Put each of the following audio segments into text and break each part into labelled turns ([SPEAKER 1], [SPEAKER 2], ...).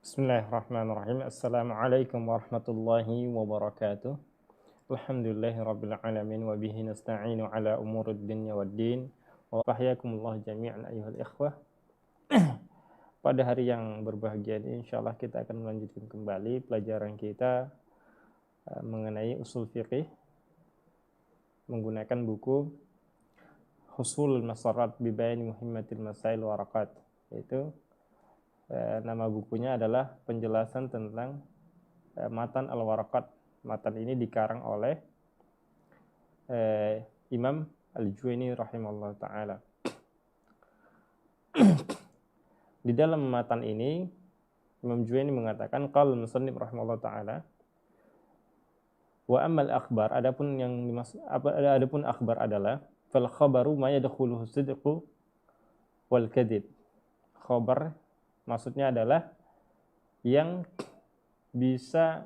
[SPEAKER 1] Bismillahirrahmanirrahim. Assalamualaikum warahmatullahi wabarakatuh. Alhamdulillahi rabbil alamin wa bihi nasta'inu ala umurid dunya waddin. Wa tahyakumullah jami'an ayyuhal ikhwah. Pada hari yang berbahagia ini insyaallah kita akan melanjutkan kembali pelajaran kita mengenai usul fiqih menggunakan buku Husulul Masarat bi Bayani Muhimmatil Masail Waraqat, yaitu nama bukunya adalah penjelasan tentang matan al-waraqat. Matan ini dikarang oleh Imam Al-Juwaini rahimahullah ta'ala. Di dalam matan ini Imam Juwaini mengatakan qala al-musannif rahimahullah ta'ala wa ammal akhbar, adapun akhbar adalah fal khabaru ma yadkhuluhu sidqu wal kadhib. Khabar maksudnya adalah yang bisa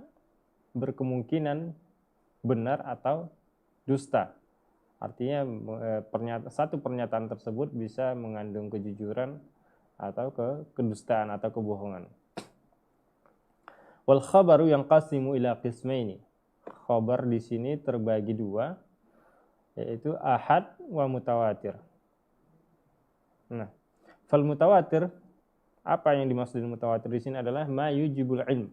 [SPEAKER 1] berkemungkinan benar atau dusta. Artinya satu pernyataan tersebut bisa mengandung kejujuran atau kedustaan atau kebohongan. Wal khabaru yanqasimu ila qismaini. Khabar di sini terbagi dua, yaitu ahad wa mutawatir. Nah, fal mutawatir, apa yang dimaksud dengan mutawatir di sini adalah ma yujibul ilm.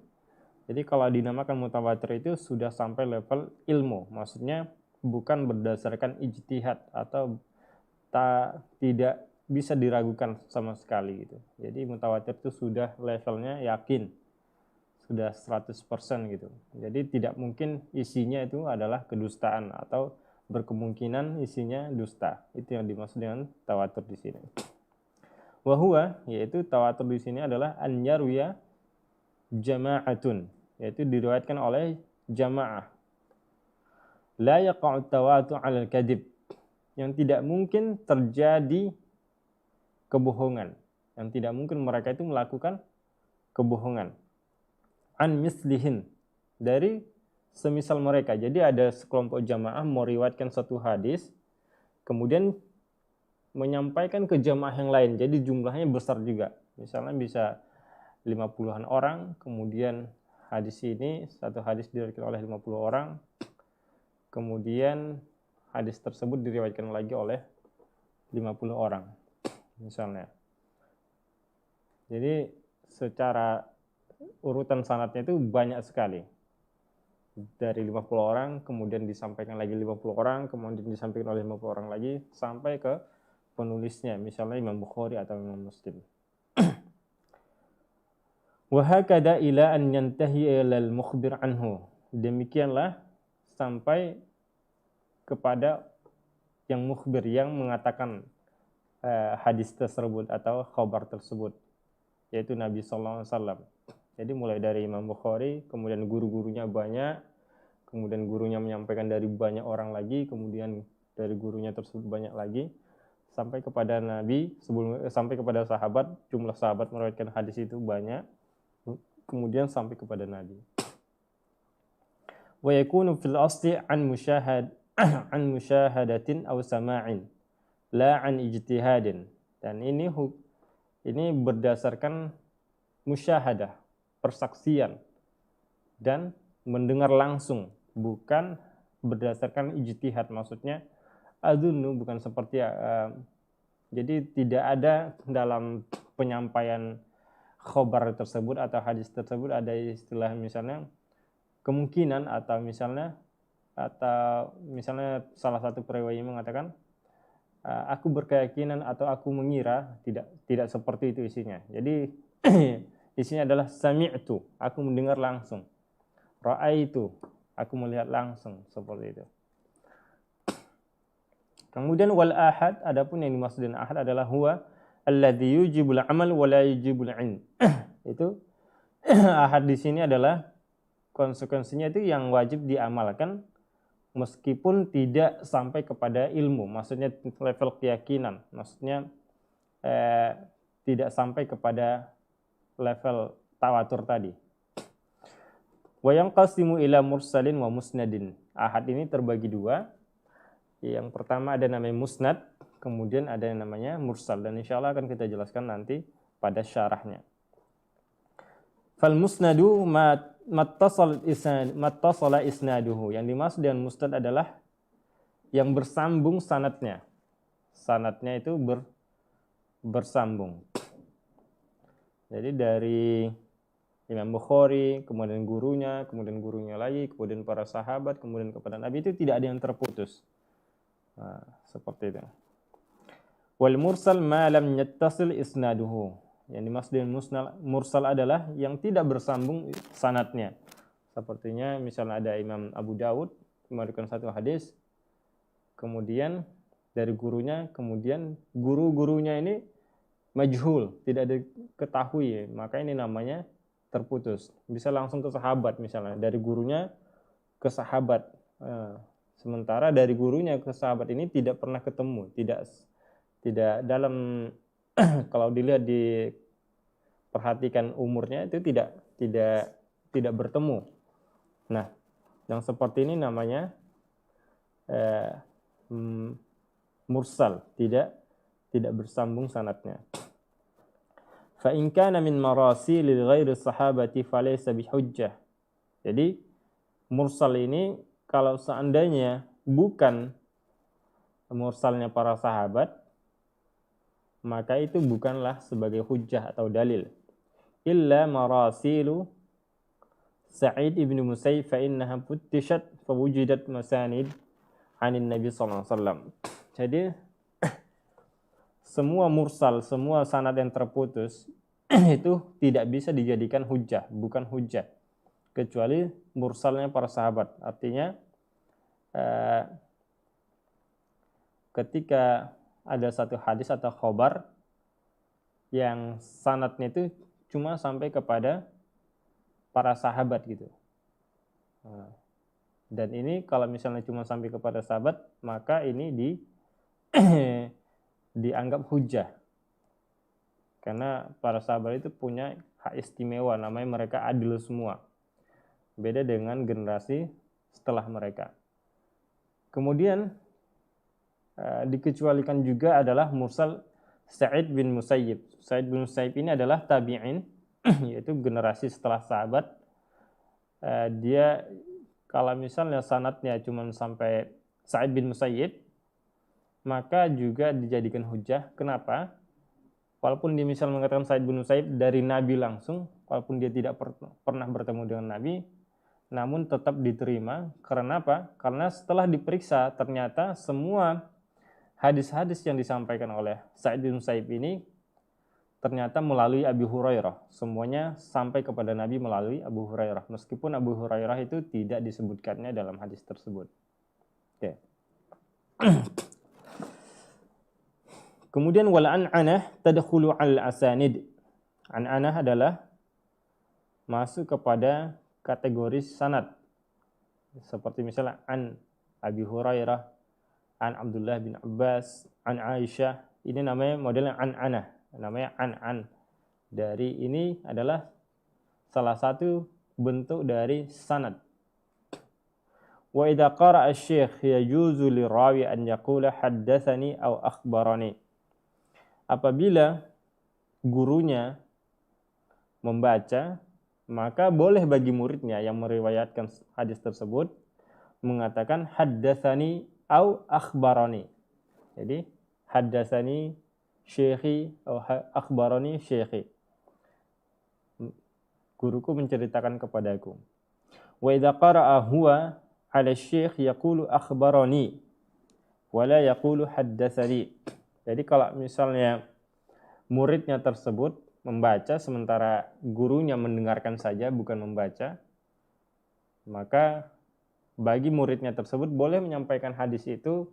[SPEAKER 1] Jadi kalau dinamakan mutawatir itu sudah sampai level ilmu, maksudnya bukan berdasarkan ijtihad atau tidak bisa diragukan sama sekali gitu. Jadi mutawatir itu sudah levelnya yakin, sudah 100% gitu. Jadi tidak mungkin isinya itu adalah kedustaan atau berkemungkinan isinya dusta. Itu yang dimaksud dengan tawatur di sini. Wahua, yaitu tawatur di sini adalah an yarwiya jama'atun, yaitu diriwayatkan oleh jamaah. La yaqa'u tawatu 'alal kadhib, yang tidak mungkin terjadi kebohongan, yang tidak mungkin mereka itu melakukan kebohongan. An mislihin, dari semisal mereka. Jadi ada sekelompok jamaah meriwayatkan satu hadis, kemudian menyampaikan ke jamaah yang lain. Jadi jumlahnya besar juga. Misalnya bisa 50-an orang, kemudian hadis ini, satu hadis diriwayatkan oleh 50 orang, kemudian hadis tersebut diriwayatkan lagi oleh 50 orang, misalnya. Jadi secara urutan sanadnya itu banyak sekali. Dari 50 orang, kemudian disampaikan lagi 50 orang, kemudian disampaikan oleh 50 orang lagi, sampai ke penulisnya, misalnya Imam Bukhari atau Imam Muslim. Wa hakada ila an yantahi ila al-mukhbir anhu. Demikianlah sampai kepada yang mukhbir, yang mengatakan hadis tersebut atau khabar tersebut, yaitu Nabi sallallahu alaihi wasallam. Jadi mulai dari Imam Bukhari, kemudian guru-gurunya banyak, kemudian gurunya menyampaikan dari banyak orang lagi, kemudian dari gurunya tersebut banyak lagi, sampai kepada Nabi, sampai kepada sahabat, jumlah sahabat meriwayatkan hadis itu banyak, kemudian sampai kepada Nabi. Wa yakunu fil asli an musyahadatin aw sama'in, la an ijtihadin. Dan ini berdasarkan musyahadah, persaksian, dan mendengar langsung, bukan berdasarkan ijtihad. Maksudnya adunnu, bukan seperti jadi tidak ada dalam penyampaian khobar tersebut atau hadis tersebut ada istilah misalnya kemungkinan, atau misalnya salah satu perawi mengatakan aku berkeyakinan atau aku mengira. Tidak seperti itu isinya. Jadi isinya adalah sami'tu, aku mendengar langsung. Ra'aitu, aku melihat langsung, seperti itu. Kemudian wal ahad, adapun yang dimaksud dengan ahad adalah huwa alladzi yujibul amal wa la yujibul ilm. Itu ahad di sini adalah konsekuensinya itu yang wajib diamalkan meskipun tidak sampai kepada ilmu. Maksudnya level keyakinan. Maksudnya tidak sampai kepada level tawatur tadi. Wa yanqasimu ila mursalin wa musnadin. Ahad ini terbagi dua. Yang pertama ada namanya musnad, kemudian ada yang namanya mursal, dan insya Allah akan kita jelaskan nanti pada syarahnya. Fal musnadu mattasala isnaduhu. Yang dimaksud dengan musnad adalah yang bersambung sanadnya. Sanadnya itu bersambung. Jadi dari Imam Bukhari, kemudian gurunya lagi, kemudian para sahabat, kemudian kepada Nabi, itu tidak ada yang terputus. Nah, seperti itu. Wal mursal ma lam yattasil isnaduhu. Yang dimaksud dengan mursal adalah yang tidak bersambung sanadnya. Sepertinya misalnya ada Imam Abu Dawud meriwayatkan satu hadis, kemudian dari gurunya, kemudian guru-gurunya ini majhul, tidak diketahui, maka ini namanya terputus. Bisa langsung ke sahabat misalnya, dari gurunya ke sahabat. Sementara dari gurunya ke sahabat ini tidak pernah ketemu, tidak dalam kalau dilihat diperhatikan umurnya itu tidak bertemu. Nah, yang seperti ini namanya mursal, tidak bersambung sanadnya. Fa in kana min marasil ghairi sahabati falaysa bihujjah. Jadi mursal ini kalau seandainya bukan mursalnya para sahabat, maka itu bukanlah sebagai hujjah atau dalil. Illa marasilu Sa'id ibn Musayyib fa innaha futtishat fa wujidat masanid anin Nabi sallallahu alaihi wasallam. Jadi semua mursal, semua sanad yang terputus itu tidak bisa dijadikan hujjah, bukan hujjah, kecuali mursalnya para sahabat. Artinya ketika ada satu hadis atau khobar yang sanadnya itu cuma sampai kepada para sahabat gitu. Dan ini kalau misalnya cuma sampai kepada sahabat, maka ini dianggap hujjah. Karena para sahabat itu punya hak istimewa, namanya mereka adil semua. Beda dengan generasi setelah mereka. Kemudian dikecualikan juga adalah mursal Sa'id bin Musayyib. Sa'id bin Musayyib ini adalah tabi'in, yaitu generasi setelah sahabat. Dia kalau misalnya sanadnya cuma sampai Sa'id bin Musayyib, maka juga dijadikan hujjah. Kenapa? Walaupun dia misal mengatakan Sa'id bin Musayyib dari Nabi langsung, walaupun dia tidak pernah bertemu dengan Nabi, namun tetap diterima. Karena apa? Karena setelah diperiksa, ternyata semua hadis-hadis yang disampaikan oleh Sa'id bin Musayyib ini ternyata melalui Abu Hurairah. Semuanya sampai kepada Nabi melalui Abu Hurairah. Meskipun Abu Hurairah itu tidak disebutkannya dalam hadis tersebut. Oke. Kemudian wal an'anah tadkhulu al-asanid. An'anah adalah masuk kepada kategori sanad. Seperti misalnya an Abi Hurairah, an Abdullah bin Abbas, an Aisyah. Ini namanya modelnya an'anah. Namanya an. Dari ini adalah salah satu bentuk dari sanad. Wa idza qara'a asy-syekh yajuzu lirawi an yaqula haddatsani aw akhbarani. Apabila gurunya membaca, maka boleh bagi muridnya yang meriwayatkan hadis tersebut mengatakan haddatsani aw akhbarani. Jadi haddatsani syekhi atau akhbarani syekhi. Guruku menceritakan kepadaku. Wa idza qara'a huwa 'ala syekh yaqulu akhbarani wa la yaqulu haddatsani. Jadi kalau misalnya muridnya tersebut membaca sementara gurunya mendengarkan saja bukan membaca, maka bagi muridnya tersebut boleh menyampaikan hadis itu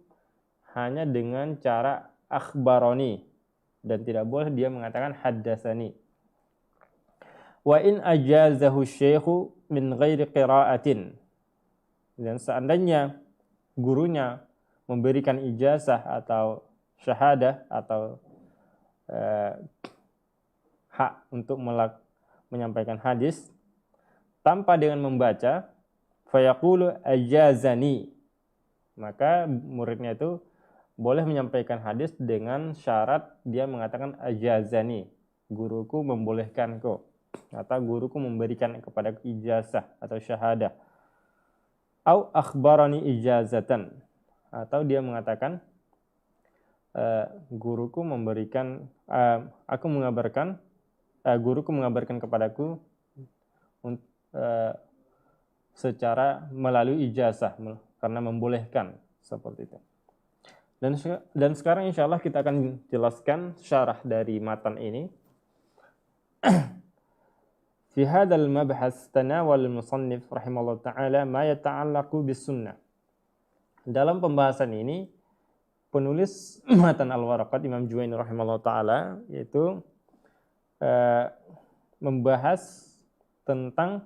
[SPEAKER 1] hanya dengan cara akhbarani dan tidak boleh dia mengatakan haddatsani. Wa in ajazahu syekhu min ghairi qira'atin. Dan seandainya gurunya memberikan ijazah atau syahadah atau hak untuk menyampaikan hadis tanpa dengan membaca, fayaqulu ajazani, maka muridnya itu boleh menyampaikan hadis dengan syarat dia mengatakan ajazani, guruku membolehkanku. atau guruku memberikan kepadaku ijazah atau syahadah. Au akhbarani ijazatan, atau dia mengatakan guruku memberikan guruku mengabarkan kepadaku secara melalui ijazah, karena membolehkan, seperti itu. Dan sekarang insya Allah kita akan jelaskan syarah dari matan ini. Fi hadzal mabhas tanawal al-musannif rahimahullah ta'ala ma yata'allaqu bis sunnah. Dalam pembahasan ini penulis matan al-Waraqat Imam Juwaini rahimahullah ta'ala yaitu membahas tentang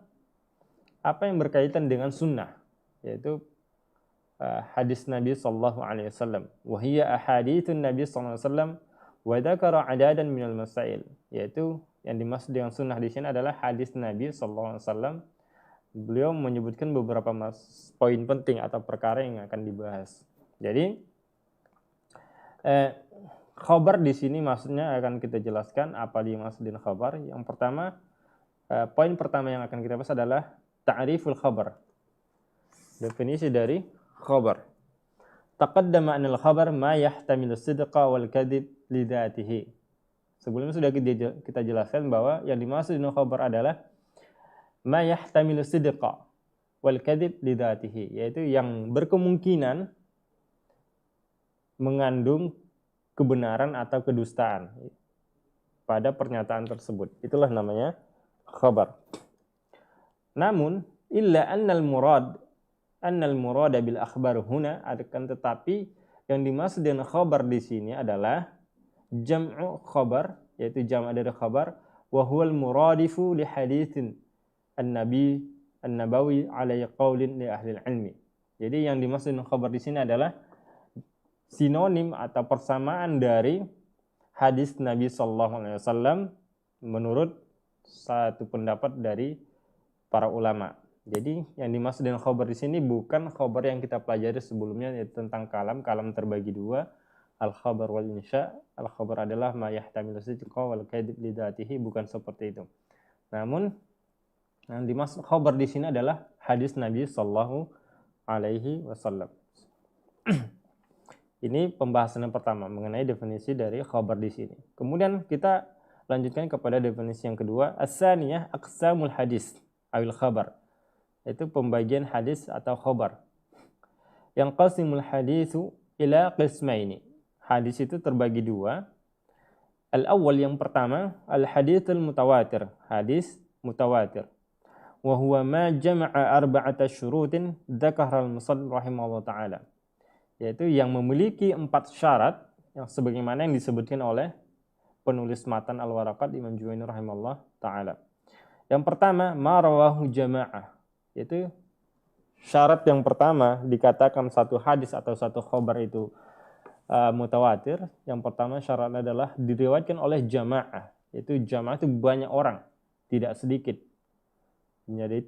[SPEAKER 1] apa yang berkaitan dengan sunnah, yaitu hadis Nabi sallallahu alaihi wasallam. Wa hiya ahaditsun Nabi sallallahu alaihi wasallam wa dzakara adadan minal masail, yaitu yang dimaksud dengan sunnah di sini adalah hadis Nabi sallallahu alaihi wasallam. Beliau menyebutkan beberapa poin penting atau perkara yang akan dibahas. Jadi khabar di sini maksudnya akan kita jelaskan apa yang dimaksud dengan khabar. Yang pertama, poin pertama yang akan kita bahas adalah ta'riful khabar. Definisi dari khabar. Taqaddama anal khabar ma yahtamilu sidqa wal kadhib li dzatihi. Sebelumnya sudah kita jelaskan bahwa yang dimaksud dengan khabar adalah ma yahtamilu sidqa wal kadhib li dzatihi, yaitu yang berkemungkinan mengandung kebenaran atau kedustaan pada pernyataan tersebut. Itulah namanya khabar. Namun illa annal murad bil akhbar huna, akan tetapi yang dimaksud dengan khabar di sini adalah jam'u khabar, yaitu jam' dari khabar, wa huwal muradifu li haditsin an-nabawi alaihi qaulin li ahli ilmi. Jadi yang dimaksud dengan khabar di sini adalah sinonim atau persamaan dari hadis Nabi sallallahu alaihi wasallam menurut satu pendapat dari para ulama. Jadi yang dimaksud dengan khabar di sini bukan khabar yang kita pelajari sebelumnya, yaitu tentang kalam terbagi dua, al-khabar wal insya. Al-khabar adalah ma yahtamilu sidqa wal kadhib li dzatihi, bukan seperti itu. Namun yang dimaksud khabar di sini adalah hadis Nabi sallallahu alaihi wasallam. Ini pembahasan yang pertama mengenai definisi dari khabar di sini. Kemudian kita lanjutkan kepada definisi yang kedua, as-saniyah aqsamul hadis awil khabar. Itu pembagian hadis atau khabar. Yang qasimul hadisu ila qismaini. Hadis itu terbagi dua. Al-awwal, yang pertama, al-haditsul mutawatir, hadis mutawatir. Wa huwa ma jama'a arba'ata syurutin dzakara al-musannif rahimahullah ta'ala. Yaitu yang memiliki 4 syarat yang sebagaimana yang disebutkan oleh penulis matan al-Waraqat Imam Juwaini rahimahullah ta'ala. Yang pertama, ma rawahu jama'ah, yaitu syarat yang pertama dikatakan satu hadis atau satu khabar itu mutawatir. Yang pertama syaratnya adalah diriwayatkan oleh jamaah, yaitu jamaah itu banyak orang, tidak sedikit. Jadi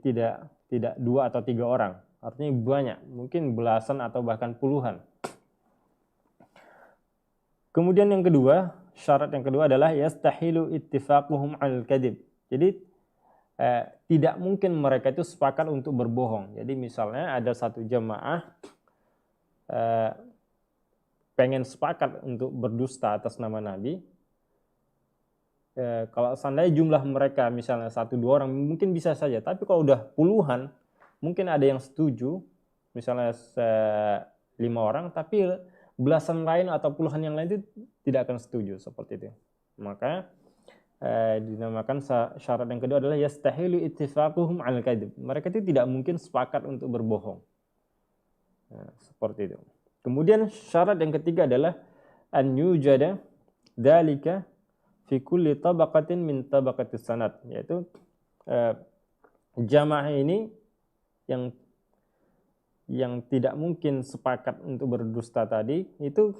[SPEAKER 1] tidak 2 atau 3 orang. Artinya banyak, mungkin belasan atau bahkan puluhan. Kemudian yang kedua, syarat yang kedua adalah yastahilu ittifaquhum 'alal kadhib. Jadi tidak mungkin mereka itu sepakat untuk berbohong. Jadi misalnya ada satu jamaah pengen sepakat untuk berdusta atas nama Nabi. Kalau seandainya jumlah mereka misalnya 1-2 orang mungkin bisa saja, tapi kalau udah puluhan mungkin ada yang setuju, misalnya 5 orang, tapi belasan lain atau puluhan yang lain itu tidak akan setuju, seperti itu. Maka dinamakan syarat yang kedua adalah yastahilu ittifaquhum 'alal kadhib. Mereka itu tidak mungkin sepakat untuk berbohong. Nah, seperti itu. Kemudian syarat yang ketiga adalah an yujada dzalika fi kulli tabaqatin min tabaqatis sanad, yaitu jamaah ini yang tidak mungkin sepakat untuk berdusta tadi, itu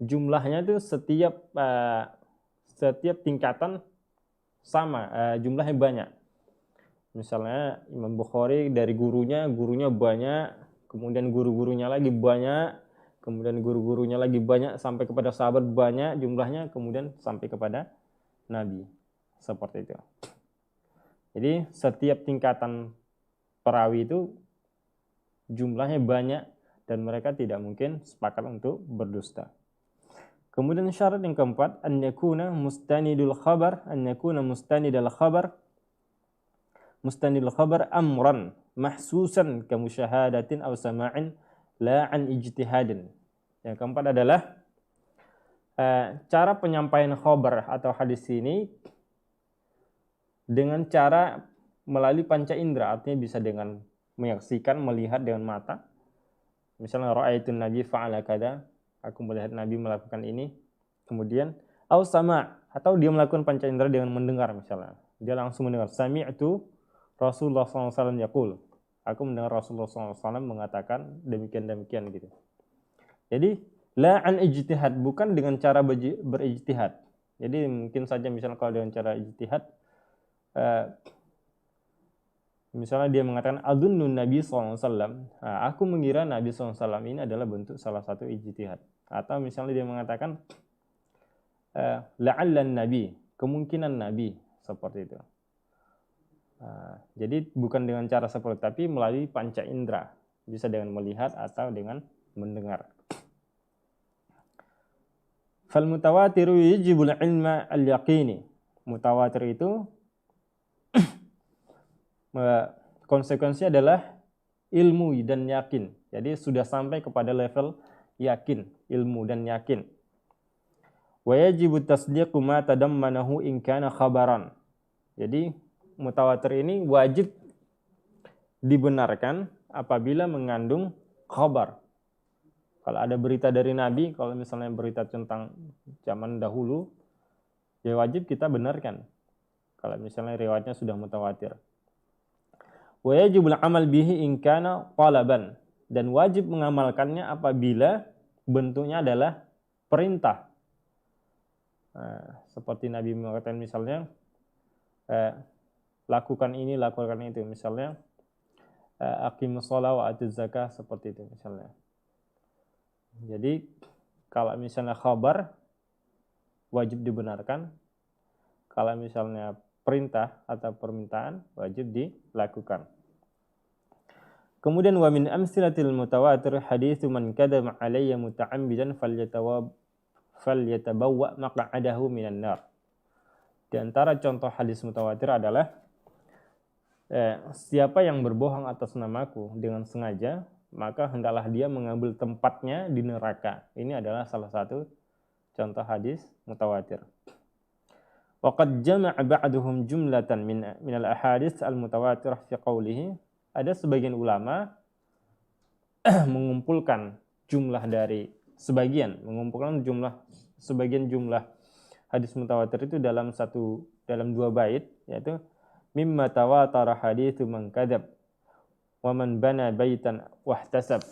[SPEAKER 1] jumlahnya itu setiap tingkatan sama, jumlahnya banyak. Misalnya Imam Bukhari dari gurunya banyak, kemudian guru-gurunya lagi banyak, kemudian guru-gurunya lagi banyak, sampai kepada sahabat banyak jumlahnya, kemudian sampai kepada Nabi. seperti itu. Jadi setiap tingkatan perawi itu jumlahnya banyak dan mereka tidak mungkin sepakat untuk berdusta. Kemudian syarat yang keempat, an yakuna mustanidul khabar amran mahsusan ka musyahadatin aw sama'in la an ijtihadin. Yang keempat adalah cara penyampaian khabar atau hadis ini dengan cara melalui panca indera, artinya bisa dengan menyaksikan, melihat dengan mata. Misalnya ra'aitun nabi fa'ala kada, aku melihat nabi melakukan ini. Kemudian au sama, atau dia melakukan panca indera dengan mendengar misalnya. Dia langsung mendengar sami'tu Rasulullah SAW yaqul. Aku mendengar Rasulullah SAW mengatakan demikian-demikian gitu. Jadi la an ijtihad, bukan dengan cara berijtihad. Jadi mungkin saja misalnya kalau dengan cara ijtihad, misalnya dia mengatakan adunnun Nabi SAW, aku mengira Nabi SAW ini adalah bentuk salah satu ijtihad. Atau misalnya dia mengatakan la'allan Nabi, kemungkinan Nabi, seperti itu. Jadi bukan dengan cara seperti itu, tapi melalui panca indera, bisa dengan melihat atau dengan mendengar. Fal mutawatiru yajibul ilma al-yaqini. Mutawatir itu konsekuensinya adalah ilmu dan yakin. Jadi sudah sampai kepada level yakin, ilmu dan yakin. Wa yajibu tasdiqu ma tadammanahu in kana khabaran. Jadi mutawatir ini wajib dibenarkan apabila mengandung khabar. Kalau ada berita dari Nabi, kalau misalnya berita tentang zaman dahulu, ya wajib kita benarkan. Kalau misalnya riwayatnya sudah mutawatir. Wa yajibul amal bihi in kana talaban, dan wajib mengamalkannya apabila bentuknya adalah perintah. Seperti Nabi mengatakan misalnya lakukan ini, lakukan itu, misalnya aqimus shalah wa atuz zakah, seperti itu misalnya. Jadi kalau misalnya khabar wajib dibenarkan, kalau misalnya perintah atau permintaan wajib dilakukan. Kemudian wa min amsilatil mutawatir haditsu man kadzaba alayya muta'ammidan falyatabawwa maq'adahu minan nar. Di antara contoh hadis mutawatir adalah siapa yang berbohong atas namaku dengan sengaja, maka hendaklah dia mengambil tempatnya di neraka. Ini adalah salah satu contoh hadis mutawatir. Waqad jama'a ba'duhum jumlatan min al-ahadits al-mutawatirah fi qawlihi. Ada sebagian ulama mengumpulkan sebagian jumlah hadis mutawatir itu dalam dua bait, yaitu mimma tawatara haditsu man kadzab wa man bana baitan wahtasab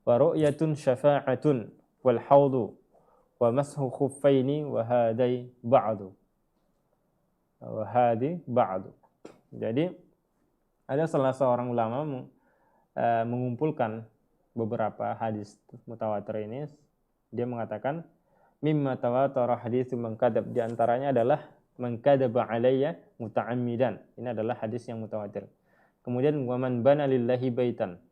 [SPEAKER 1] wa ru'yatun syafa'atun wal haudu wa mashu khuffaini wa hadai ba'du. Jadi ada salah seorang ulama mengumpulkan beberapa hadis mutawatir ini. Dia mengatakan mimma tawatara haditsu man kadzab, di antaranya adalah man kadzaba alayya muta'ammidan. Ini adalah hadis yang mutawatir. Kemudian wa man bana lillahi baitan.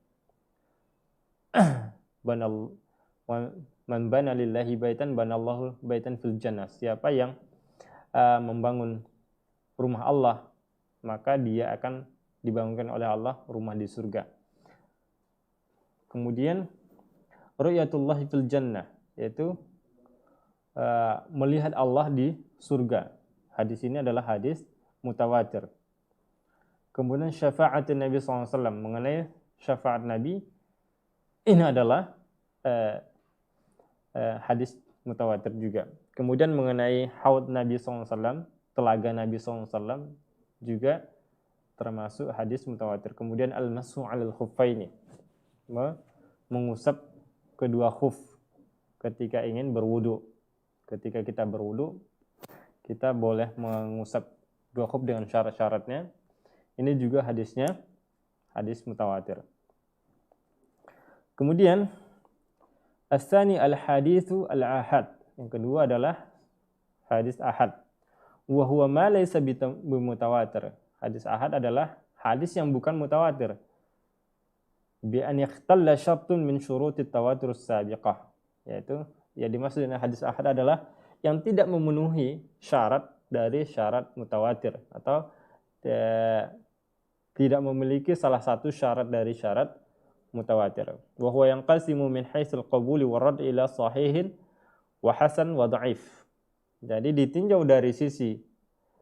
[SPEAKER 1] Man bana lillahi baitan banallahu baitan fil jannah. Siapa yang membangun rumah Allah, maka dia akan dibangunkan oleh Allah rumah di surga. Kemudian ru'yatullah fil jannah, yaitu melihat Allah di surga. Hadis ini adalah hadis mutawatir. Kemudian syafaat Nabi SAW, mengenai syafaat Nabi, ini adalah hadis mutawatir juga. Kemudian mengenai haud Nabi SAW, telaga Nabi SAW, juga termasuk hadis mutawatir. Kemudian al-mashu 'alal khuffaini, mengusap kedua khuf ketika ingin berwudu. Ketika kita berwudu, kita boleh mengusap dua khuf dengan syarat-syaratnya. Ini juga hadisnya hadis mutawatir. Kemudian as-tsani al-haditsu al-ahad. Yang kedua adalah hadis ahad. wa huwa ma laysa bimutawatir. Hadis ahad adalah hadis yang bukan mutawatir. Bi an yakhtalla syartun min syurutit tawatur sabiqah. Yaitu yang dimaksud dengan hadis ahad adalah yang tidak memenuhi syarat dari syarat mutawatir atau tidak memiliki salah satu syarat dari syarat mutawatir. Wa huwa yanqasimu min haitsul qabuli wa rad ila sahihin wa hasan wa dhaif. Jadi ditinjau dari sisi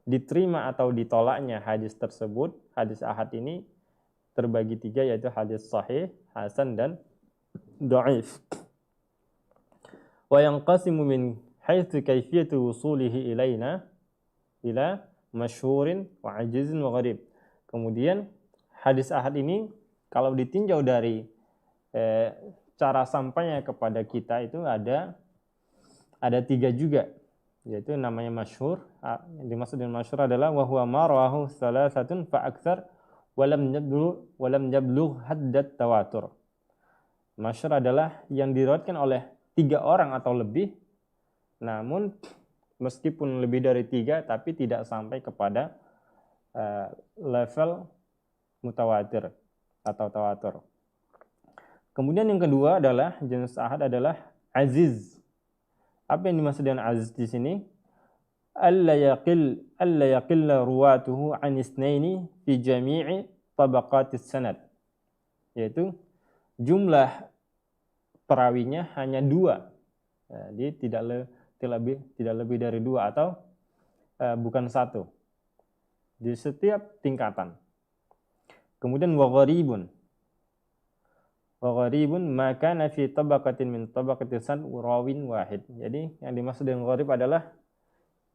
[SPEAKER 1] diterima atau ditolaknya hadis tersebut, hadis ahad ini terbagi 3, yaitu hadis sahih, hasan, dan dhaif. Wa yanqasimu min haitsu kaifiyatu wusulihi ilaina ila masyhurin wa ajizin wa gharib. Kemudian hadis ahad ini kalau ditinjau dari cara sampainya kepada kita itu ada 3 juga, yaitu namanya masyhur. Yang dimaksud dengan masyhur adalah wa huwa ma rawahu salasatun fa aktsar wa lam yablugh haddat tawatur. Masyhur adalah yang diriwayatkan oleh 3 orang atau lebih, namun meskipun lebih dari 3 tapi tidak sampai kepada level mutawatir atau tawatur. Kemudian yang kedua adalah jenis ahad adalah aziz. Apa yang dimaksud dengan aziz di sini? Alla yaqilla ruwatuhu an isnaini fi jami'i tabaqatis sanad. Yaitu jumlah perawinya hanya 2. Jadi tidak lebih dari 2 atau bukan 1 di setiap tingkatan. Kemudian wa gharibun ma kana fi tabaqatin min tabaqati san rawin wahid. Jadi yang dimaksud dengan gharib adalah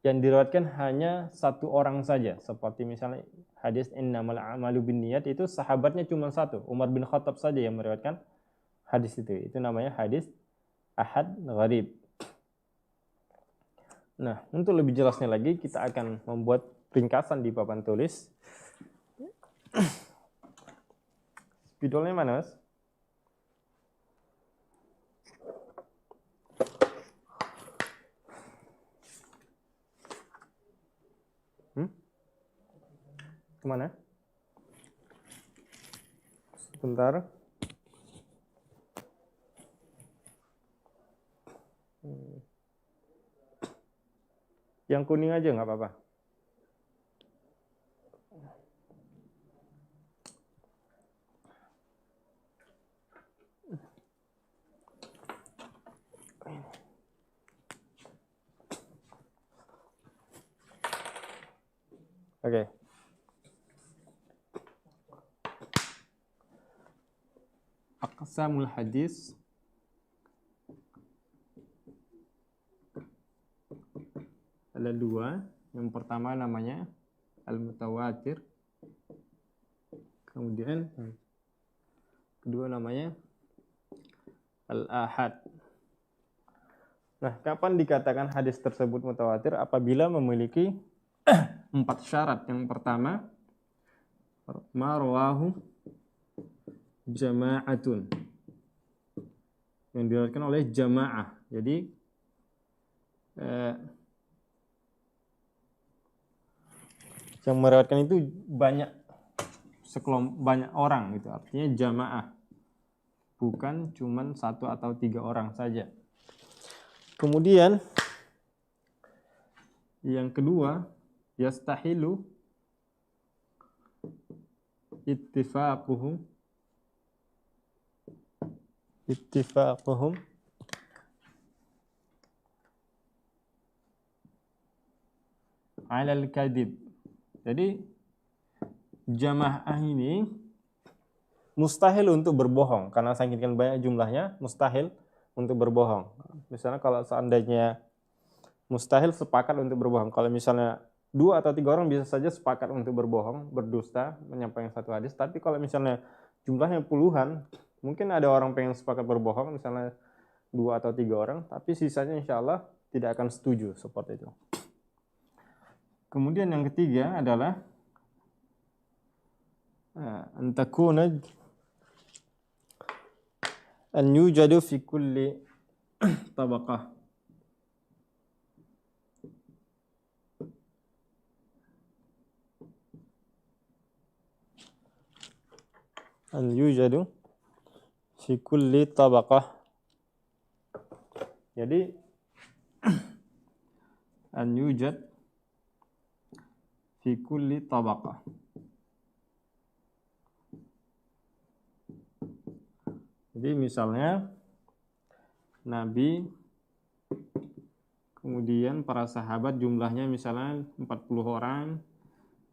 [SPEAKER 1] yang diriwayatkan hanya 1 orang saja, seperti misalnya hadis innamal a'malu binniyat, itu sahabatnya cuma 1, Umar bin Khattab saja yang meriwayatkan hadis itu namanya hadis ahad gharib. Nah, untuk lebih jelasnya lagi kita akan membuat ringkasan di papan tulis. Spidolnya mana, Mas? Kemana? Sebentar. Yang kuning aja nggak apa-apa. Oke. Aqsamul hadis ada 2. Yang pertama namanya al-mutawatir. Kemudian kedua namanya al-ahad. Nah, kapan dikatakan hadis tersebut mutawatir? Apabila memiliki 4 syarat. Yang pertama, ma rawahu jama'atun, yang diriwayatkan oleh jamaah. Jadi yang meriwayatkan itu banyak orang gitu, artinya jamaah, bukan cuman 1 atau 3 orang saja. Kemudian yang kedua, yastahilu ittifaquhum alal kadhib. Jadi jamaah ini mustahil untuk berbohong, karena saking banyak jumlahnya, mustahil untuk berbohong. Misalnya kalau seandainya mustahil sepakat untuk berbohong, kalau misalnya 2 atau 3 orang bisa saja sepakat untuk berbohong, berdusta, menyampaikan satu hadis. Tapi kalau misalnya jumlahnya puluhan, mungkin ada orang pengen sepakat berbohong, misalnya 2 atau 3 orang, tapi sisanya insya Allah tidak akan setuju seperti itu. Kemudian yang ketiga adalah antakuna an yujadu fi kulli tabaqah. an yujadu fi kulli tabaqah. Jadi an yujad fi kulli tabaqah. Jadi misalnya Nabi, kemudian para sahabat jumlahnya misalnya 40 orang,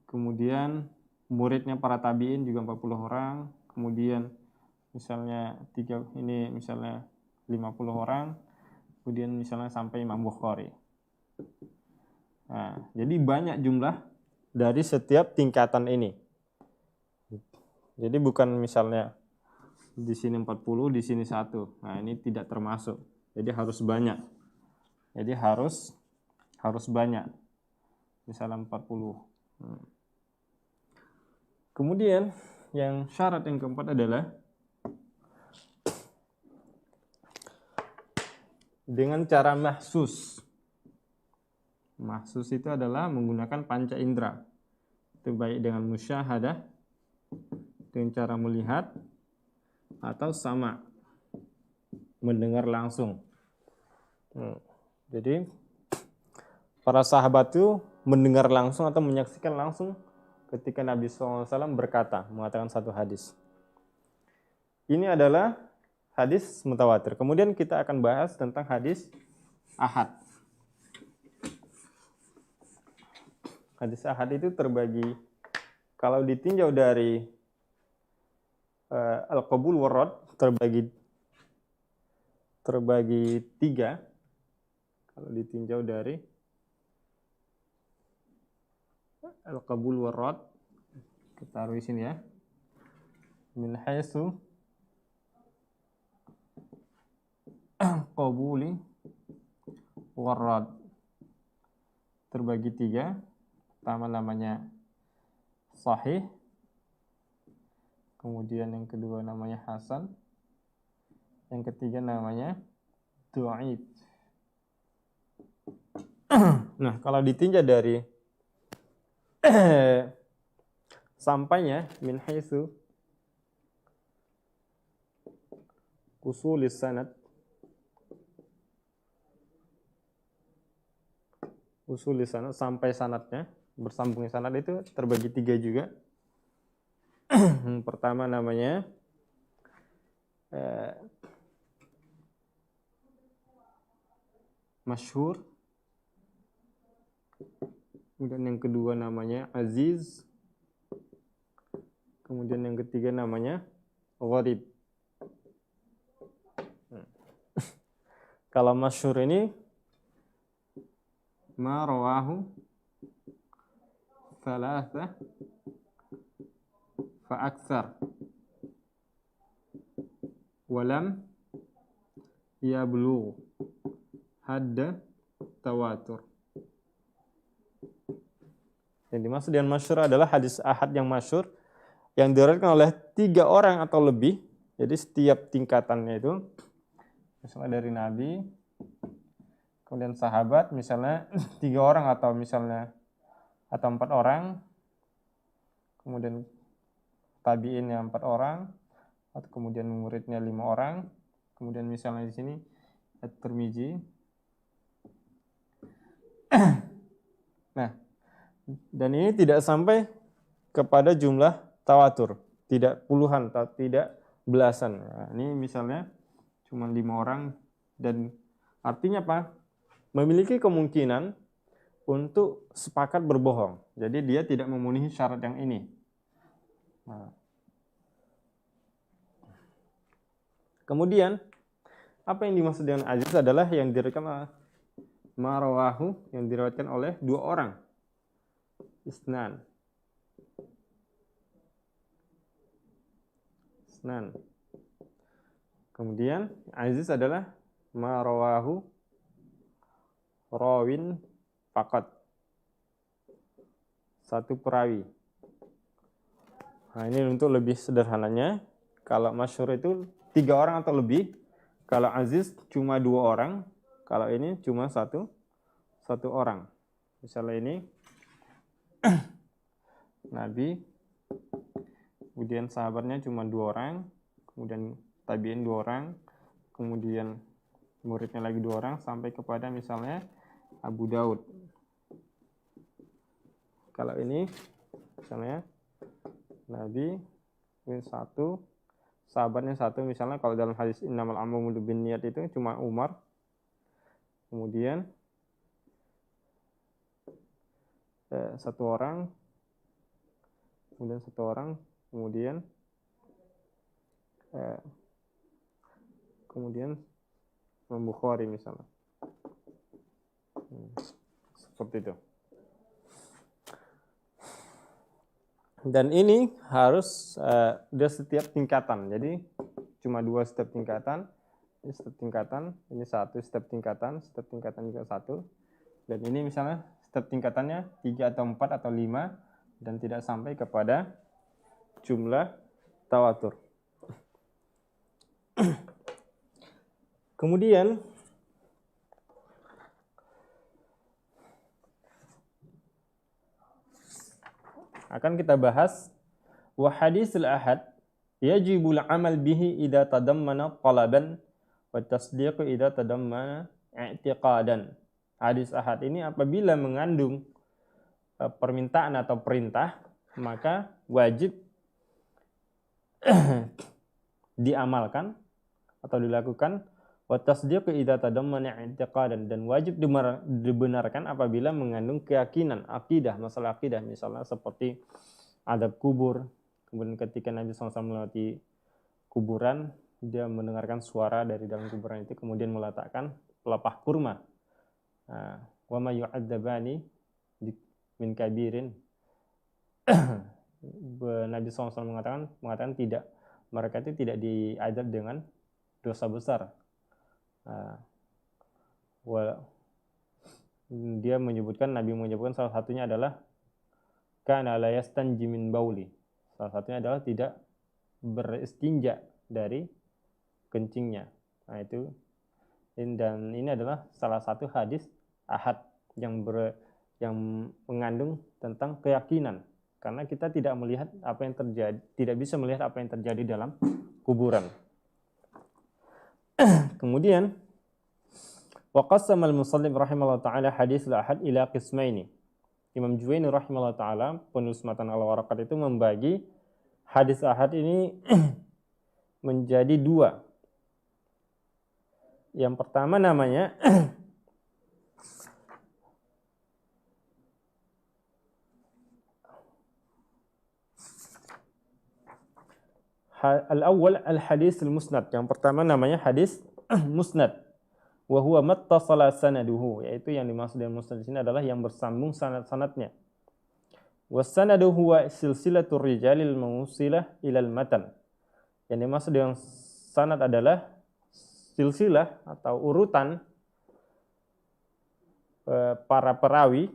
[SPEAKER 1] kemudian muridnya para tabi'in juga 40 orang, kemudian misalnya misalnya 50 orang, kemudian misalnya sampai Imam Bukhari. Nah, jadi banyak jumlah dari setiap tingkatan ini. Jadi bukan misalnya di sini 40, di sini 1. Nah, ini tidak termasuk. Jadi harus banyak. Jadi harus banyak. Misalnya 40. Kemudian yang syarat yang keempat adalah dengan cara mahsus. Mahsus itu adalah menggunakan panca indera. Itu baik dengan musyahadah, dengan cara melihat, atau sama, mendengar langsung. Jadi para sahabat itu mendengar langsung atau menyaksikan langsung ketika Nabi SAW berkata, mengatakan satu hadis. Ini adalah hadis mutawatir. Kemudian kita akan bahas tentang hadis ahad. Hadis ahad itu terbagi, kalau ditinjau dari al-qabul warad, terbagi 3. Kalau ditinjau dari al-qabul warad, kita taruh di sini ya. Min haitsu qabuli warad, terbagi 3. Pertama namanya sahih, kemudian yang kedua namanya hasan, yang ketiga namanya dhaif. Nah, kalau ditinjau dari sampainya min haitsu usulis sanad, sampai sanadnya, bersambungnya sanad itu terbagi 3 juga. Pertama namanya masyhur, kemudian yang kedua namanya aziz, kemudian yang ketiga namanya gharib. Kalau masyhur ini ma rawahu thalatha fa aktsar walam yablugh hadda tawatur. Yang dimaksud dengan masyhur adalah hadis ahad yang masyhur yang diriwayatkan oleh 3 orang atau lebih. Jadi setiap tingkatannya itu misalnya dari Nabi, kemudian sahabat misalnya 3 orang atau 4 orang, kemudian tabi'in yang 4 orang, atau kemudian muridnya 5 orang, kemudian misalnya di sini At-Tirmizi. Nah, dan ini tidak sampai kepada jumlah tawatur, tidak puluhan atau tidak belasan. Nah, ini misalnya cuma 5 orang, dan artinya apa? Memiliki kemungkinan untuk sepakat berbohong. Jadi dia tidak memenuhi syarat yang ini. Nah. Kemudian apa yang dimaksud dengan aziz adalah yang diriwayatkan marawahu, yang diriwayatkan oleh 2 orang. Isnan. Kemudian aziz adalah marawahu rawin faqat, 1 perawi. Nah, ini untuk lebih sederhananya, kalau masyhur itu 3 orang atau lebih, kalau aziz cuma 2 orang, kalau ini cuma satu orang. Misalnya ini Nabi kemudian sahabatnya cuma 2 orang, kemudian tabi'in 2 orang, kemudian muridnya lagi 2 orang, sampai kepada misalnya Abu Daud. Kalau ini misalnya Nabi ini 1, sahabatnya 1, misalnya kalau dalam hadis innamal a'malu binniyat itu cuma Umar, kemudian 1 orang, kemudian 1 orang, kemudian Imam Bukhari misalnya. Seperti itu. Dan ini harus dia setiap tingkatan. Jadi cuma 2 step tingkatan. Ini step tingkatan, ini 1 step tingkatan juga 1. Dan ini misalnya step tingkatannya 3 atau 4 atau 5 dan tidak sampai kepada jumlah tawatur. Kemudian akan kita bahas wa hadisul ahad yajibul amal bihi idza tadammana talaban wa tasdiq idza tadammana i'tiqadan. Hadis ahad ini apabila mengandung permintaan atau perintah, maka wajib diamalkan atau dilakukan, wa tasdiq idza tadammana i'tiqadan, dan wajib dibenarkan apabila mengandung keyakinan, akidah, masalah akidah, misalnya seperti adab kubur. Kemudian ketika Nabi SAW melewati kuburan, dia mendengarkan suara dari dalam kuburan itu, kemudian meletakkan pelepah kurma. Wa ma yu'adzabani min kabirin. Nabi SAW mengatakan tidak, mereka itu tidak diadab dengan dosa besar. Nabi menyebutkan salah satunya adalah kana la yastanji min bauli. Salah satunya adalah tidak beristinja dari kencingnya. Nah itu, dan ini adalah salah satu hadis ahad yang mengandung tentang keyakinan, karena kita tidak melihat apa yang terjadi, tidak bisa melihat apa yang terjadi dalam kuburan. Kemudian wa qassama al-musannif rahimahullah taala hadis al-ahad ila qismaini. Imam Juwaini rahimahullah taala, penulis matan al-waraqat, itu membagi hadis ahad ini menjadi 2. Yang pertama namanya al-awwal al-hadis al-musnad. Yang pertama namanya hadis musnad. Wa huwa mattasala sanaduhu, yaitu yang dimaksud dengan musnad di sini adalah yang bersambung sanad-sanadnya. Was sanadu huwa silsilatur rijalil mawsilah ilal matan. Yang dimaksud dengan sanad adalah silsilah atau urutan para perawi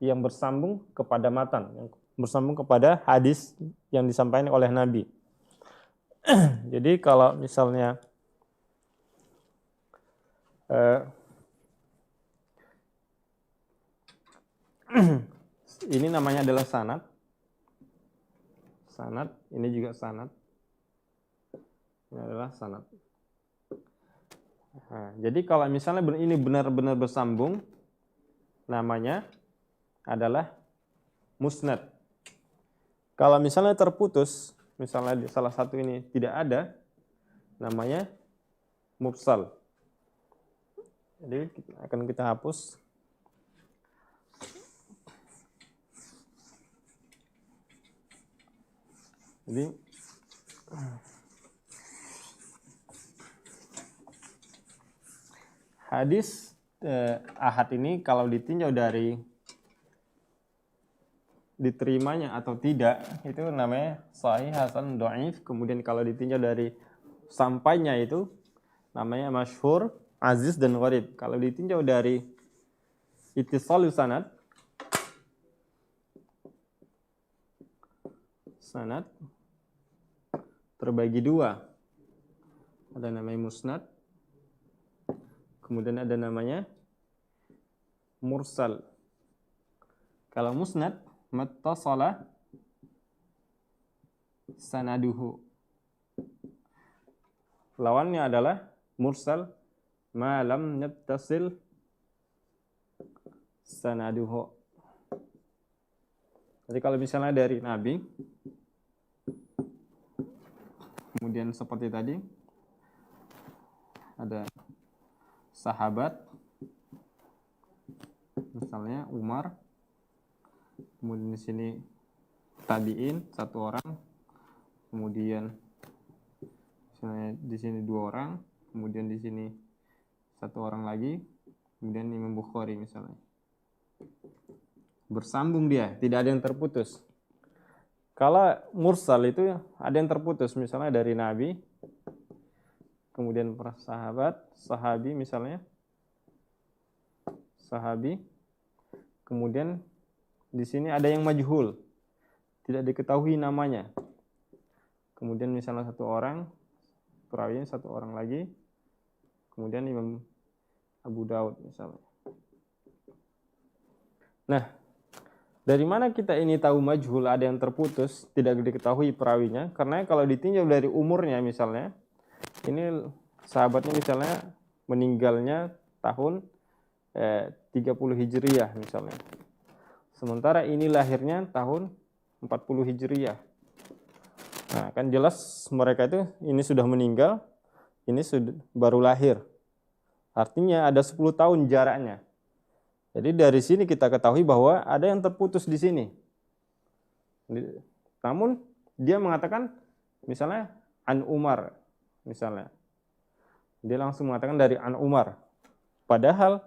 [SPEAKER 1] yang bersambung kepada matan, yang bersambung kepada hadis yang disampaikan oleh Nabi. Jadi kalau misalnya ini namanya adalah sanad. Sanad, ini juga sanad. Ini adalah sanad. Nah, jadi kalau misalnya ini benar-benar bersambung, namanya adalah musnad. Kalau misalnya terputus, misalnya salah satu ini tidak ada, namanya mursal. Jadi akan kita hapus. Jadi hadis ahad ini kalau ditinjau dari diterimanya atau tidak, itu namanya sahih, hasan, dhaif. Kemudian kalau ditinjau dari sampainya, itu namanya masyhur, aziz, dan gharib. Kalau ditinjau dari ittisalus sanad, sanad terbagi 2. Ada namanya musnad, kemudian ada namanya mursal. Kalau musnad mattasala sanaduhu. Lawannya adalah mursal ma lam yattasil sanaduhu. Jadi kalau misalnya dari Nabi, kemudian seperti tadi ada sahabat, misalnya Umar, kemudian di sini tabi'in satu orang, kemudian misalnya di sini 2 orang, kemudian di sini 1 orang lagi, kemudian Imam Bukhari misalnya. Bersambung dia, tidak ada yang terputus. Kalau mursal itu ada yang terputus, misalnya dari Nabi, kemudian para sahabat, sahabi misalnya, sahabi, kemudian di sini ada yang majhul, tidak diketahui namanya. Kemudian misalnya 1 orang, perawinya 1 orang lagi, kemudian Imam Abu Daud misalnya. Nah, dari mana kita ini tahu majhul, ada yang terputus, tidak diketahui perawinya? Karena kalau ditinjau dari umurnya misalnya, ini sahabatnya misalnya meninggalnya tahun 30 Hijriyah misalnya. Sementara ini lahirnya tahun 40 Hijriyah. Nah, kan jelas mereka itu ini sudah meninggal, ini sudah baru lahir. Artinya ada 10 tahun jaraknya. Jadi dari sini kita ketahui bahwa ada yang terputus di sini. Namun dia mengatakan misalnya an Umar misalnya. Dia langsung mengatakan dari an Umar. Padahal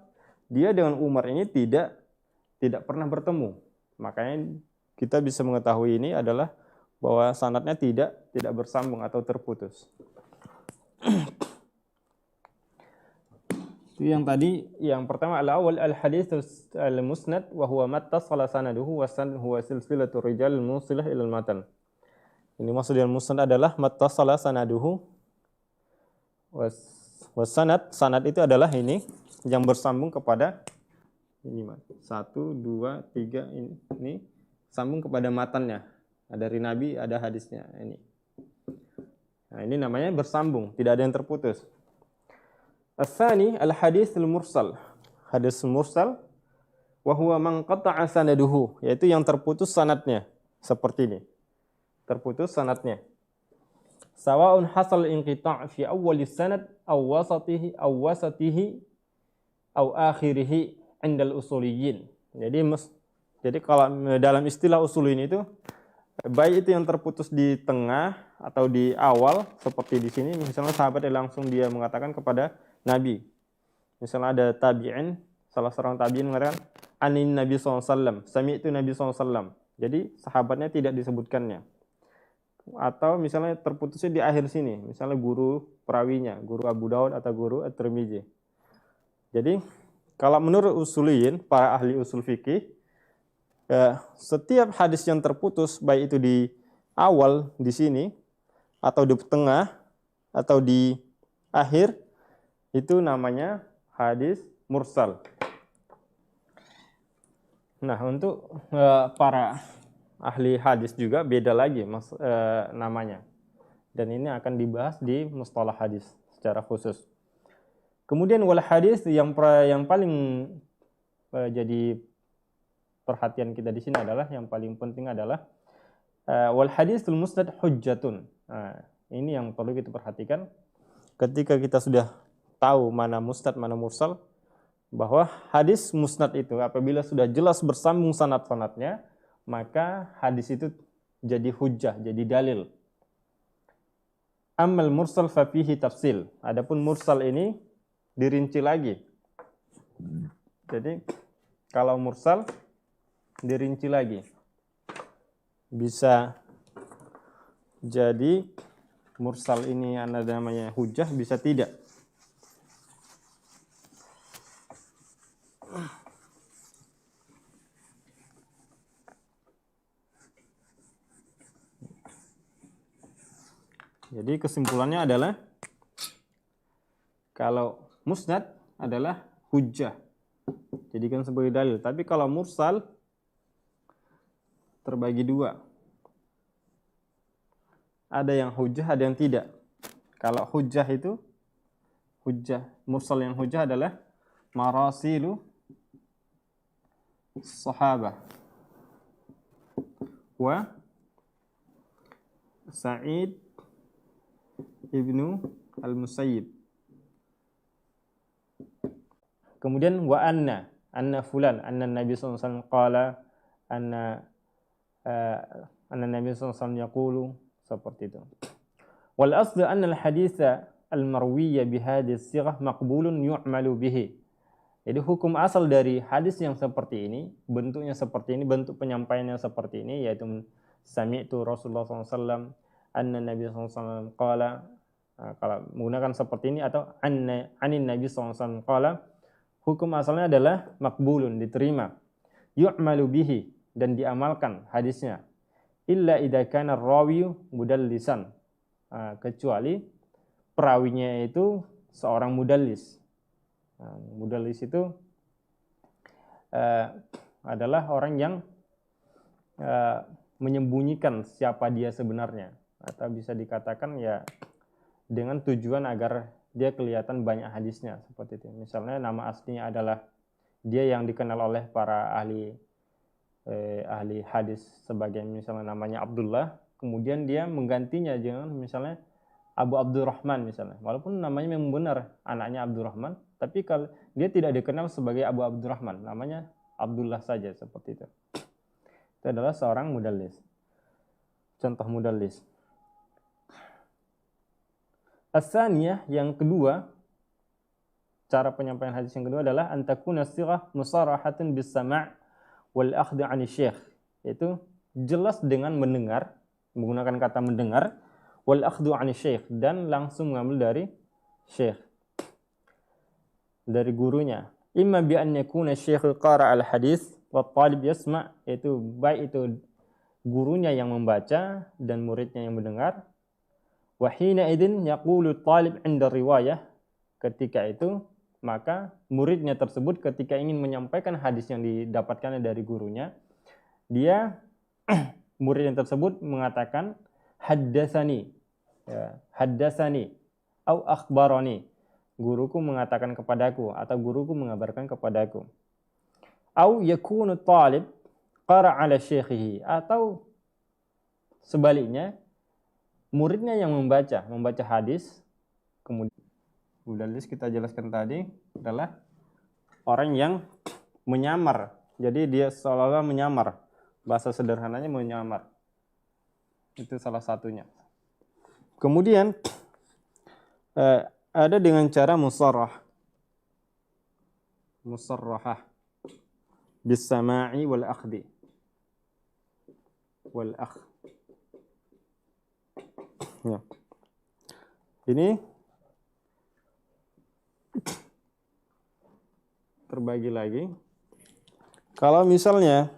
[SPEAKER 1] dia dengan Umar ini tidak pernah bertemu. Makanya kita bisa mengetahui ini adalah bahwa sanadnya tidak bersambung atau terputus. Yang tadi, yang pertama al-awwal al-hadits al-musnad wa huwa mattasala sanaduhu wa sanad huwa silsilatur rijal musilah ila al-matan. Ini maksud dengan musnad adalah mattasala sanaduhu wa sanad itu adalah ini yang bersambung kepada ini 1 2 3 ini sambung kepada matannya. Dari Nabi ada hadisnya ini. Nah, ini namanya bersambung, tidak ada yang terputus. Al-thani al-hadits al-mursal. Hadis mursal wa huwa man qata'a sanaduhu, yaitu yang terputus sanadnya. Seperti ini. Terputus sanadnya. Sawa'un hasal inqita' fi awwal sanad aw wasatihi aw akhirih 'inda al-usuliyyin. Jadi kalau dalam istilah usulin itu baik itu yang terputus di tengah atau di awal, seperti di sini misalnya sahabat yang langsung dia mengatakan kepada Nabi. Misalnya ada tabi'in, salah seorang tabi'in mengatakan anin Nabi SAW, sami'tu Nabi SAW. Jadi sahabatnya tidak disebutkannya. Atau misalnya terputusnya di akhir sini, misalnya guru perawinya, guru Abu Daud atau guru At-Tirmidzi. Jadi kalau menurut usuliyin, para ahli usul fikih, setiap hadis yang terputus, baik itu di awal di sini, atau di tengah, atau di akhir, itu namanya hadis mursal. Nah, untuk para ahli hadis juga beda lagi namanya. Dan ini akan dibahas di mustalah hadis secara khusus. Kemudian wal hadis yang paling jadi perhatian kita di sini adalah, yang paling penting adalah wal hadisul musnad hujjatun. Nah, ini yang perlu kita perhatikan ketika kita sudah tahu mana musnad, mana mursal, bahwa hadis musnad itu apabila sudah jelas bersambung sanad-sanadnya, maka hadis itu jadi hujjah, jadi dalil. Amal mursal fa fihi tafsil. Adapun mursal ini dirinci lagi. Jadi kalau mursal dirinci lagi. Bisa jadi mursal ini ada namanya hujjah, bisa tidak. Jadi kesimpulannya adalah kalau musnad adalah hujjah, jadikan sebagai dalil. Tapi kalau mursal terbagi 2. ada yang hujjah, ada yang tidak. Kalau hujjah itu, hujjah, mursal yang hujjah adalah marasilu sahabah wa Sa'id ibnu al-Musayyib. Kemudian wa anna fulan, anna Nabi sallallahu alaihi wasallam qala, anna Nabi sallallahu alaihi wasallam yaqulu, seperti itu. Wal aslu anna al-haditsa al-marwiyya bi hadhihi as-sighah maqbulun yu'malu bihi. Jadi hukum asal dari hadis yang seperti ini, bentuknya seperti ini, bentuk penyampaiannya seperti ini, yaitu sami'tu Rasulullah SAW, anna Nabi SAW qala, kalau menggunakan seperti ini, atau anin Nabi SAW qala, hukum asalnya adalah makbulun, diterima, yu'malu bihi, dan diamalkan hadisnya, illa idza kana ar-rawi mudallisan, kecuali perawinya itu seorang mudallis. Mudallis itu adalah orang yang menyembunyikan siapa dia sebenarnya, atau bisa dikatakan ya dengan tujuan agar dia kelihatan banyak hadisnya, seperti itu. Misalnya nama aslinya adalah dia yang dikenal oleh para ahli hadis sebagai misalnya namanya Abdullah, kemudian dia menggantinya dengan misalnya Abu Abdurrahman misalnya, walaupun namanya memang benar anaknya Abdurrahman, tapi kalau dia tidak dikenal sebagai Abu Abdurrahman, namanya Abdullah saja, seperti itu. Itu adalah seorang mudallis. Contoh mudallis. As-saniyah, yang kedua, cara penyampaian hadis yang kedua adalah antakuna sighah musarahatun bis-sama' wal akhdh 'ani syekh, yaitu jelas dengan mendengar, menggunakan kata mendengar, wal akhdhu 'ani syekh, dan langsung mengambil dari syekh, dari gurunya. Imma bi an yakuna syekh qara al hadis wa talib yasma', yaitu baik itu gurunya yang membaca dan muridnya yang mendengar. Wa hina idzin yaqulu talib 'inda riwayah, ketika itu maka muridnya tersebut ketika ingin menyampaikan hadis yang didapatkannya dari gurunya, dia murid yang tersebut mengatakan haddatsani, haddatsani au akhbarani, guruku mengatakan kepadaku atau guruku mengabarkan kepadaku. Au yakunu talib qara ala syekhihi, atau sebaliknya muridnya yang membaca hadis. Kemudian mudallis kita jelaskan tadi adalah orang yang menyamar, jadi dia seolah-olah menyamar, bahasa sederhananya menyamar, itu salah satunya. Kemudian ada dengan cara musarrahah bis-sama'i wal akhdhi wal akh. Ya. Ini terbagi lagi. Kalau misalnya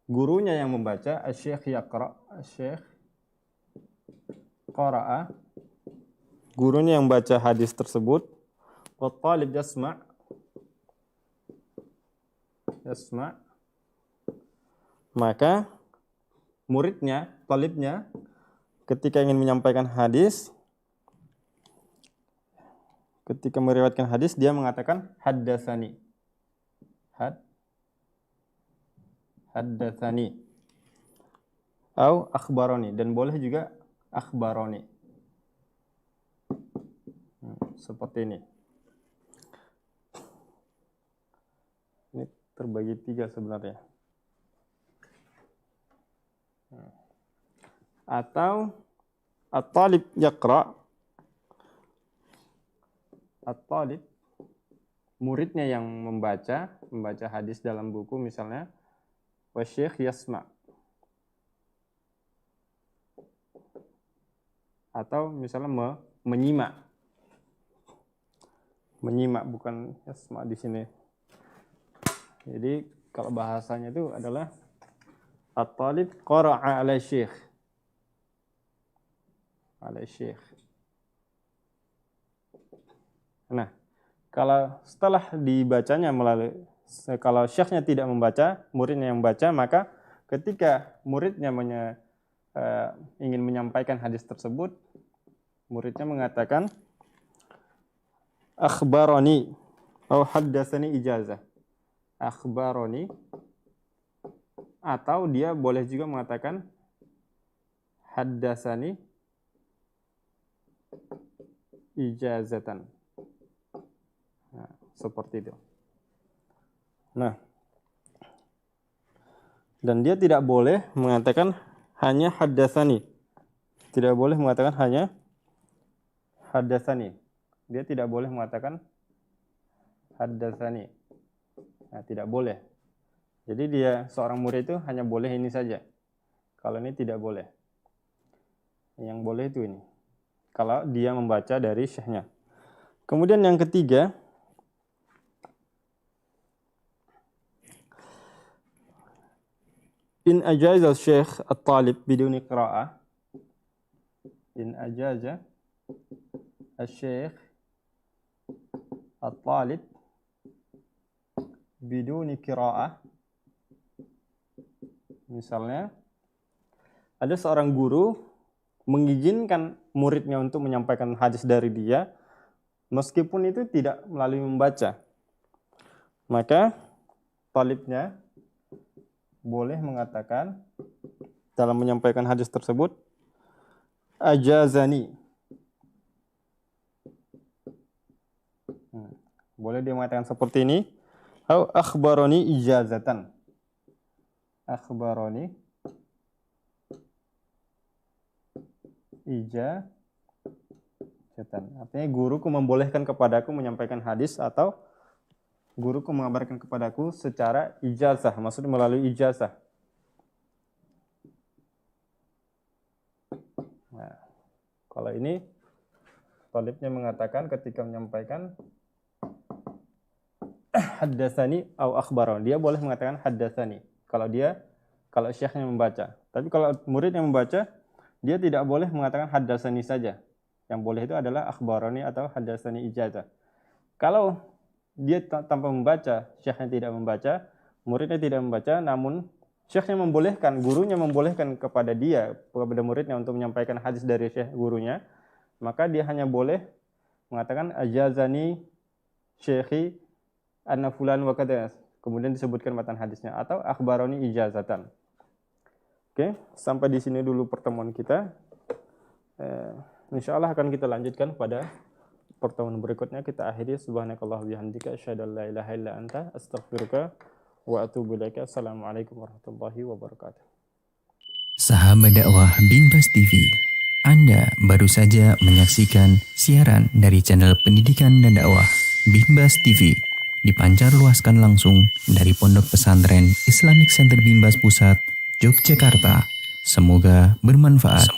[SPEAKER 1] gurunya yang membaca, asy-syekh yaqra, asy-syekh qara'a, gurunya yang baca hadis tersebut, wa talib yasma', maka muridnya, talibnya ketika ingin menyampaikan hadis, ketika meriwayatkan hadis, dia mengatakan haddatsani, haddatsani atau akhbarani, dan boleh juga akhbarani, seperti ini. Ini terbagi 3 sebenarnya. Atau at-talib yaqra, at-talib muridnya yang membaca hadis dalam buku misalnya, wa syekh yasma', atau misalnya menyimak, bukan yasma' di sini. Jadi kalau bahasanya itu adalah at-talib qara'a ala syekh, Nah, kalau setelah dibacanya kalau syekhnya tidak membaca, muridnya yang membaca, maka ketika muridnya ingin menyampaikan hadis tersebut, muridnya mengatakan akhbarani atau haddatsani ijazah. Akhbarani, atau dia boleh juga mengatakan haddatsani ijazatan. Nah, seperti itu. Nah, dan dia tidak boleh mengatakan hanya haddatsani. Tidak boleh mengatakan hanya haddatsani. Dia tidak boleh mengatakan haddatsani. Nah, tidak boleh. Jadi dia seorang murid itu hanya boleh ini saja. Kalau ini tidak boleh. Yang boleh itu ini. Kalau dia membaca dari syekhnya. Kemudian yang ketiga, in ajaza syekh at-talib biduni qira'ah. In ajaza syekh at-talib biduni qira'ah. Misalnya, ada seorang guru mengizinkan muridnya untuk menyampaikan hadis dari dia, meskipun itu tidak melalui membaca. Maka, talibnya boleh mengatakan dalam menyampaikan hadis tersebut, ajazani. Boleh dia mengatakan seperti ini, atau akhbarani ijazatan. Akhbarani ijazatan. Artinya guruku membolehkan kepadaku menyampaikan hadis, atau guruku mengabarkan kepadaku secara ijazah, maksudnya melalui ijazah. Nah, kalau ini talibnya mengatakan ketika menyampaikan haddatsani au akhbarani, dia boleh mengatakan haddatsani kalau syekhnya membaca. Tapi kalau murid yang membaca, dia tidak boleh mengatakan haddatsani saja. Yang boleh itu adalah akhbarani atau haddatsani ijazah. Kalau dia tanpa membaca, syekhnya tidak membaca, muridnya tidak membaca, namun syekhnya membolehkan, gurunya membolehkan kepada muridnya untuk menyampaikan hadis dari syekh gurunya, maka dia hanya boleh mengatakan ajazani syekhi anna fulan wa kadza. Kemudian disebutkan matan hadisnya, atau akhbarani ijazatan. Oke, sampai di sini dulu pertemuan kita. Insyaallah akan kita lanjutkan pada pertemuan berikutnya. Kita akhiri subhanakallah bihamdika asyhadu an la ilaha illa anta astaghfiruka wa atubu ilaika. Assalamualaikum warahmatullahi wabarakatuh.
[SPEAKER 2] Sahabat dakwah Binbas TV, Anda baru saja menyaksikan siaran dari channel pendidikan dan dakwah Binbas TV, dipancar luaskan langsung dari Pondok Pesantren Islamic Center Binbas Pusat, Yogyakarta. Semoga bermanfaat.